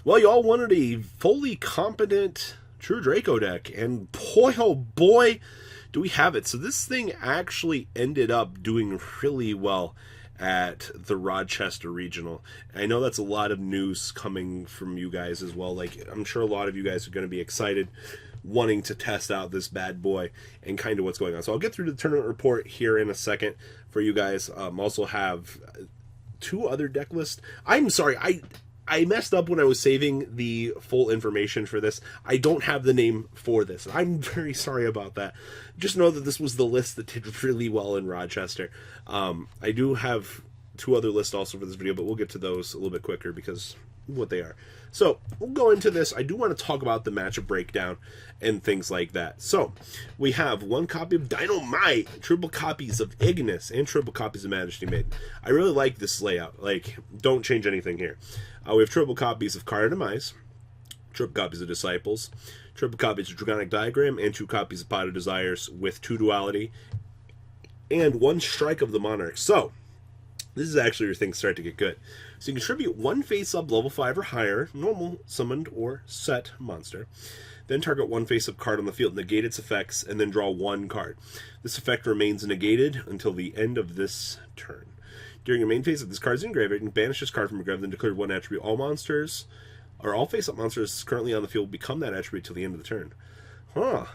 Well, y'all wanted a fully competent True Draco deck, and boy, oh boy, do we have it. So this thing actually ended up doing really well at the Rochester Regional. I know that's a lot of news coming from you guys as well. Like, I'm sure a lot of you guys are going to be excited, wanting to test out this bad boy and kind of what's going on. So I'll get through the tournament report here in a second for you guys. Also have two other deck lists. I'm sorry, I messed up when I was saving the full information for this. I don't have the name for this. I'm very sorry about that. Just know that this was the list that did really well in Rochester. I do have two other lists also for this video, but we'll get to those a little bit quicker because of what they are. So we'll go into this. I do want to talk about the matchup breakdown and things like that. So we have one copy of Dynamite, triple copies of Ignis, and triple copies of Majesty Maiden. I really like this layout. Like, don't change anything here. We have triple copies of Card of Demise, triple copies of Disciples, triple copies of Dragonic Diagram, and 2 copies of Pot of Desires with 2 Duality, and 1 Strike of the Monarch. So this is actually where things start to get good. So you contribute 1 face-up level 5 or higher, normal, summoned, or set monster. Then target 1 face-up card on the field, negate its effects, and then draw 1 card. This effect remains negated until the end of this turn. During your main phase, if this card is in graveyard, you can banish this card from your graveyard, then declare 1 attribute. All monsters, or all face-up monsters currently on the field become that attribute till the end of the turn. Huh.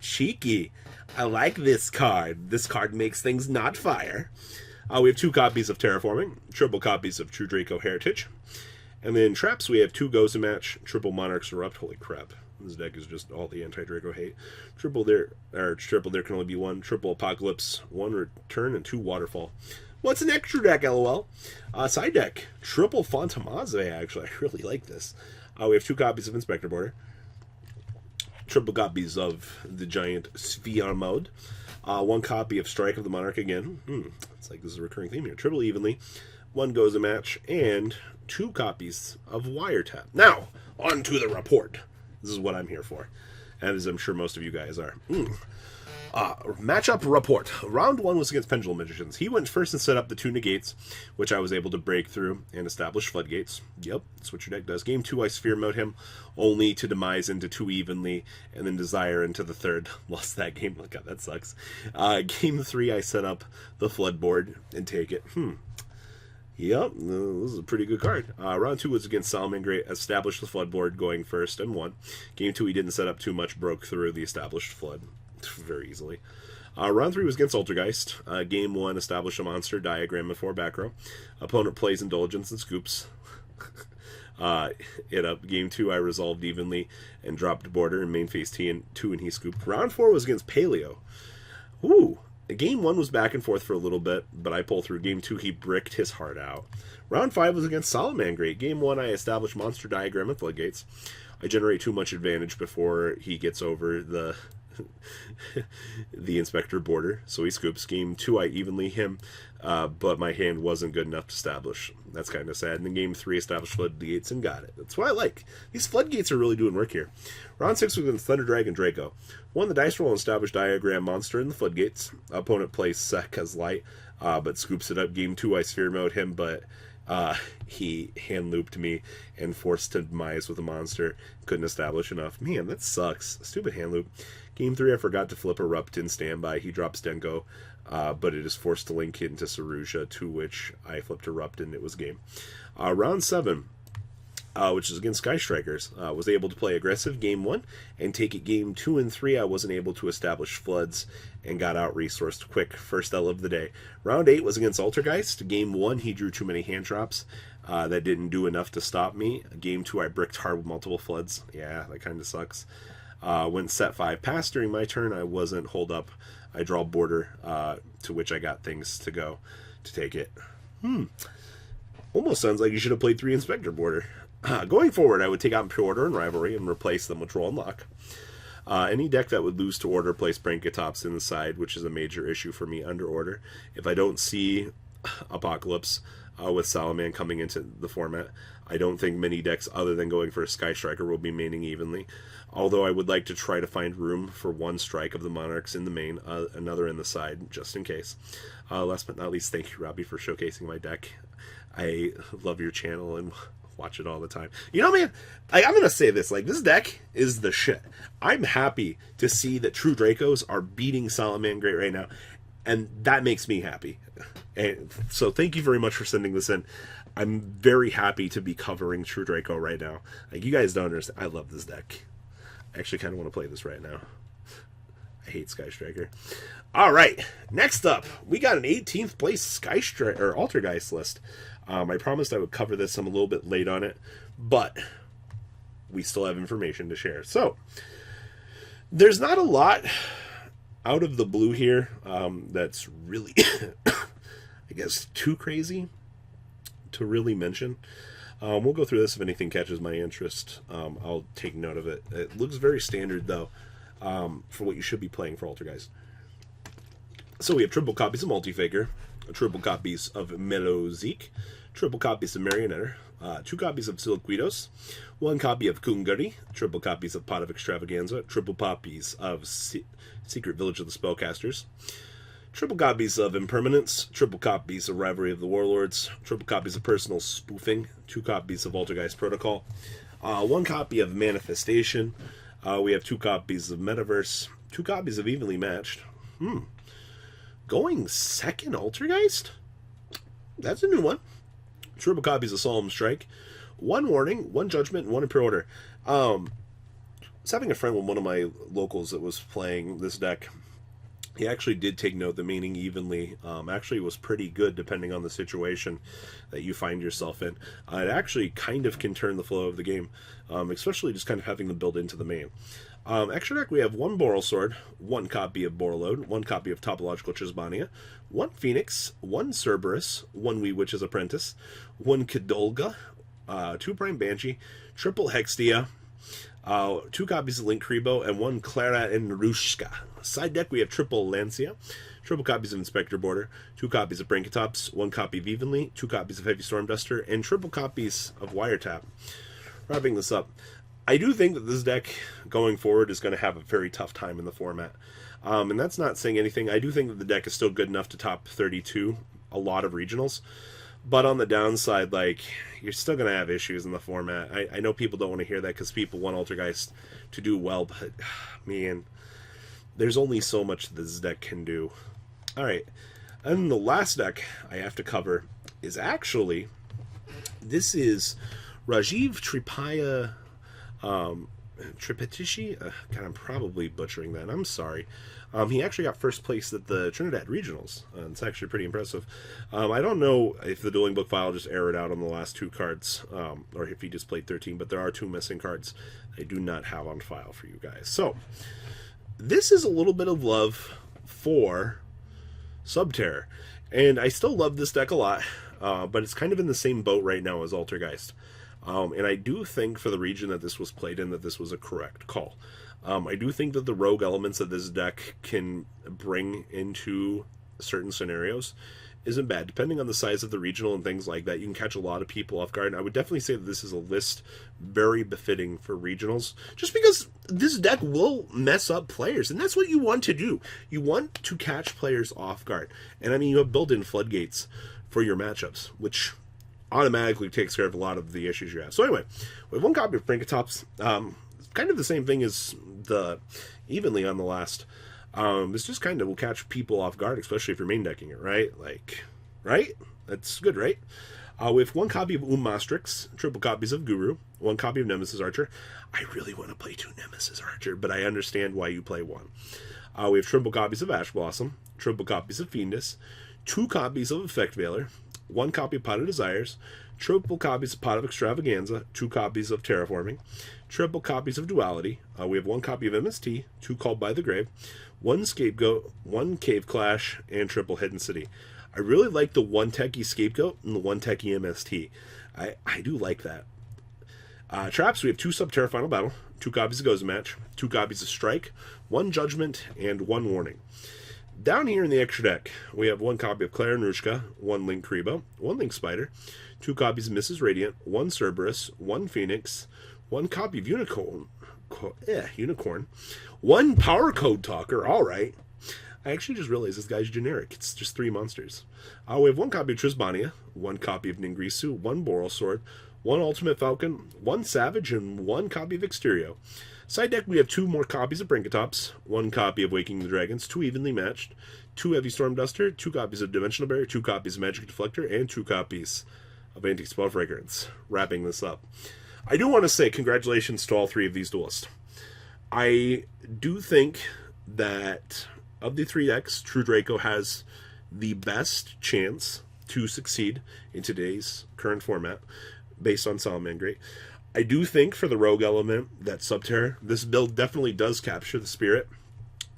Cheeky. I like this card. This card makes things not fire. We have 2 copies of Terraforming, triple copies of True Draco Heritage. And then traps, we have 2 Goes to Match, triple Monarchs Erupt. Holy crap. This deck is just all the anti-Draco hate. Triple there can only be 1. Triple Apocalypse, 1 Return, and 2 Waterfall. What's an extra deck, lol? Side deck, triple Fantomaze, actually. I really like this. We have 2 copies of Inspector Border, triple copies of the Giant Sphere Mode, 1 copy of Strike of the Monarch again. It's like this is a recurring theme here. Triple Evenly, 1 Goes to Match, and 2 copies of Wiretap. Now, on to the report. This is what I'm here for, and as I'm sure most of you guys are. Matchup report. Round 1 was against Pendulum Magicians. He went first and set up the 2 negates, which I was able to break through and establish floodgates. Yep, that's what your deck does. Game 2, I Sphere Mode him, only to demise into 2 evenly, and then Desire into the 3rd. Lost that game. Oh, God, that sucks. Game 3, I set up the Flood board and take it. Yep, this is a pretty good card. Round 2 was against Salamangreat, established the Flood board going first and won. Game 2, he didn't set up too much, broke through the established Flood very easily. Round 3 was against Altergeist. Game 1, establish a monster, diagram and 4 back row. Opponent plays Indulgence and scoops it up. Game 2, I resolved evenly and dropped border in main phase T and 2, and he scooped. Round 4 was against Paleo. Ooh. Game 1 was back and forth for a little bit, but I pulled through. Game 2, he bricked his heart out. Round 5 was against Salamangreat. Game 1, I established monster diagram and floodgates. I generate too much advantage before he gets over the the Inspector border, so he scoops. Game 2, I evenly him, but my hand wasn't good enough to establish. That's kind of sad. And then Game 3, established floodgates and got it. That's what I like. These floodgates are really doing work here. Round 6 was against Thunder Dragon Draco. Won the dice roll and established diagram monster in the floodgates. Opponent plays Sek as light, but scoops it up. Game 2, I Sphere Mode him, but he hand looped me and forced to demise with a monster. Couldn't establish enough. Man, that sucks. Stupid hand loop. Game 3, I forgot to flip Erupt in standby. He drops Denko, but it is forced to link into Saruja, to which I flipped Erupt and it was game. Round 7, which is against Sky Strikers, was able to play aggressive Game 1 and take it Game 2 and 3. I wasn't able to establish Floods and got out resourced quick. First L of the day. Round 8 was against Altergeist. Game 1, he drew too many hand drops. That didn't do enough to stop me. Game 2, I bricked hard with multiple Floods. Yeah, that kind of sucks. When set 5 passed during my turn, I wasn't hold up. I draw border, to which I got things to go to take it. Almost sounds like you should have played 3 Inspector border. Going forward, I would take out Pure Order and Rivalry and replace them with Roll and Lock. Any deck that would lose to Order plays Branketops in the side, which is a major issue for me under Order. If I don't see Apocalypse with Salaman coming into the format, I don't think many decks other than going for a Sky Striker will be maining evenly. Although I would like to try to find room for 1 strike of the Monarchs in the main, another in the side, just in case. Last but not least, thank you, Robbie, for showcasing my deck. I love your channel and watch it all the time. You know, man, I'm going to say this. Like, this deck is the shit. I'm happy to see that True Dracos are beating Solomon Great right now. And that makes me happy. And so thank you very much for sending this in. I'm very happy to be covering True Draco right now. Like, you guys don't understand. I love this deck. I actually kind of want to play this right now. I hate Sky Striker. All right, next up, we got an 18th place Sky Striker or Altergeist list. I promised I would cover this. I'm a little bit late on it, but we still have information to share. So there's not a lot out of the blue here that's really, I guess, too crazy to really mention. We'll go through this. If anything catches my interest, I'll take note of it. It looks very standard, though, for what you should be playing for Altergeist. So we have triple copies of Multifigure, triple copies of Melozique, triple copies of Marionetter, 2 copies of Silquitos, 1 copy of Kungari, triple copies of Pot of Extravaganza, triple copies of Secret Village of the Spellcasters, triple copies of Impermanence, triple copies of Rivalry of the Warlords, triple copies of Personal Spoofing, 2 copies of Altergeist Protocol, 1 copy of Manifestation, we have 2 copies of Metaverse, 2 copies of Evenly Matched. Going second Altergeist? That's a new one. Triple copies of Solemn Strike, 1 Warning, 1 Judgment, and 1 Imperial Order. I was having a friend with one of my locals that was playing this deck. He actually did take note the meaning evenly. Actually was pretty good depending on the situation that you find yourself in. It actually kind of can turn the flow of the game, especially just kind of having them build into the main. Extra deck, we have 1 Boral Sword, 1 copy of Borreload, 1 copy of Topological Chisbania, 1 Phoenix, 1 Cerberus, 1 Wee Witch's Apprentice, 1 Kadolga, 2 Prime Banshee, triple Hextia, 2 copies of Link Kribo, and 1 Clara and Rushka. Side deck, we have triple Lancia, triple copies of Inspector Border, 2 copies of Brinkatops, 1 copy of Evenly, 2 copies of Heavy Stormduster, and triple copies of Wiretap. Wrapping this up, I do think that this deck going forward is going to have a very tough time in the format. And that's not saying anything. I do think that the deck is still good enough to top 32 a lot of regionals. But on the downside, like, you're still going to have issues in the format. I know people don't want to hear that because people want Altergeist to do well, but, man, there's only so much this deck can do. All right. And the last deck I have to cover is actually, this is Rajiv Tripaya Tripetishi. God, I'm probably butchering that. I'm sorry. He actually got first place at the Trinidad Regionals. It's actually pretty impressive. I don't know if the Dueling Book file just errored out on the last 2 cards, or if he just played 13, but there are 2 missing cards I do not have on file for you guys. So, this is a little bit of love for Subterror. And I still love this deck a lot, but it's kind of in the same boat right now as Altergeist. And I do think for the region that this was played in that this was a correct call. I do think that the rogue elements that this deck can bring into certain scenarios isn't bad. Depending on the size of the regional and things like that, you can catch a lot of people off guard. And I would definitely say that this is a list very befitting for regionals, just because this deck will mess up players, and that's what you want to do. You want to catch players off guard. And I mean, you have built-in floodgates for your matchups, which automatically takes care of a lot of the issues you have. So anyway, we have 1 copy of Brinkatops. Kind of the same thing as the Evenly on the last. This just kind of will catch people off guard, especially if you're main decking it, right? Like, right? That's good, right? We have 1 copy of Mastrix, triple copies of Guru, 1 copy of Nemesis Archer. I really want to play 2 Nemesis Archer, but I understand why you play 1. We have triple copies of Ash Blossom, triple copies of Fiendus, 2 copies of Effect Veiler, 1 copy of Pot of Desires, triple copies of Pot of Extravaganza, 2 copies of Terraforming, triple copies of Duality. We have 1 copy of MST, 2 Called by the Grave, 1 Scapegoat, 1 Cave Clash, and triple Hidden City. I really like the 1 Techie Scapegoat and the 1 Techie MST. I do like that. Traps, we have 2 Subterror Final Battle, 2 copies of Goes Match, 2 copies of Strike, 1 Judgment, and 1 Warning. Down here in the extra deck, we have 1 copy of Claire Nushka, 1 Link Kribo, 1 Link Spider, 2 copies of Mrs. Radiant, 1 Cerberus, 1 Phoenix, 1 copy of Unicorn, 1 Power Code Talker, alright. I actually just realized this guy's generic. It's just 3 monsters. We have 1 copy of Trisbania, 1 copy of Ningrisu, 1 Boral Sword, 1 Ultimate Falcon, 1 Savage, and 1 copy of Exterio. Side deck, we have 2 more copies of Brinkatops, 1 copy of Waking the Dragons, 2 evenly matched, 2 Heavy Storm Duster, 2 copies of Dimensional Barrier, 2 copies of Magic Deflector, and 2 copies of Anti-Spell Fragrance. Wrapping this up. I do want to say congratulations to all 3 of these duelists. I do think that of the 3 decks, True Draco has the best chance to succeed in today's current format based on Salamangreat. I do think for the rogue element that Subterror, this build definitely does capture the spirit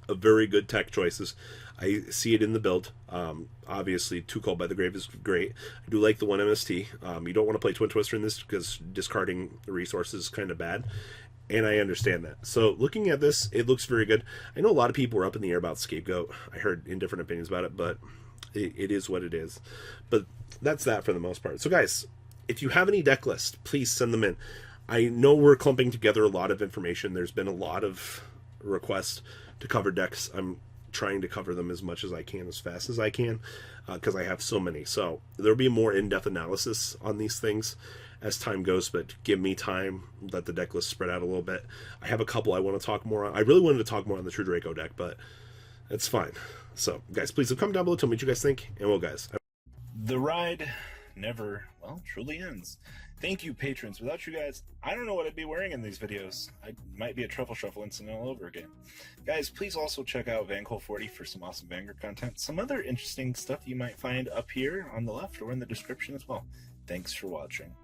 of very good tech choices. I see it in the build. Obviously, 2 Called by the Grave is great. I do like the 1 MST. You don't want to play Twin Twister in this because discarding the resources is kind of bad. And I understand that. So looking at this, it looks very good. I know a lot of people were up in the air about Scapegoat. I heard indifferent opinions about it, but it is what it is. But that's that for the most part. So guys, if you have any deck lists, please send them in. I know we're clumping together a lot of information. There's been a lot of requests to cover decks. I'm trying to cover them as much as I can, as fast as I can, because I have so many. So there'll be more in-depth analysis on these things as time goes, but give me time, let the deck list spread out a little bit. I have a couple I want to talk more on. I really wanted to talk more on the True Draco deck, but it's fine. So, guys, please comment down below, tell me what you guys think, and well, guys. The ride never, well, truly ends. Thank you, patrons. Without you guys, I don't know what I'd be wearing in these videos. I might be a Truffle Shuffle incident all over again. Guys, please also check out Vanquil40 for some awesome Vanguard content. Some other interesting stuff you might find up here on the left or in the description as well. Thanks for watching.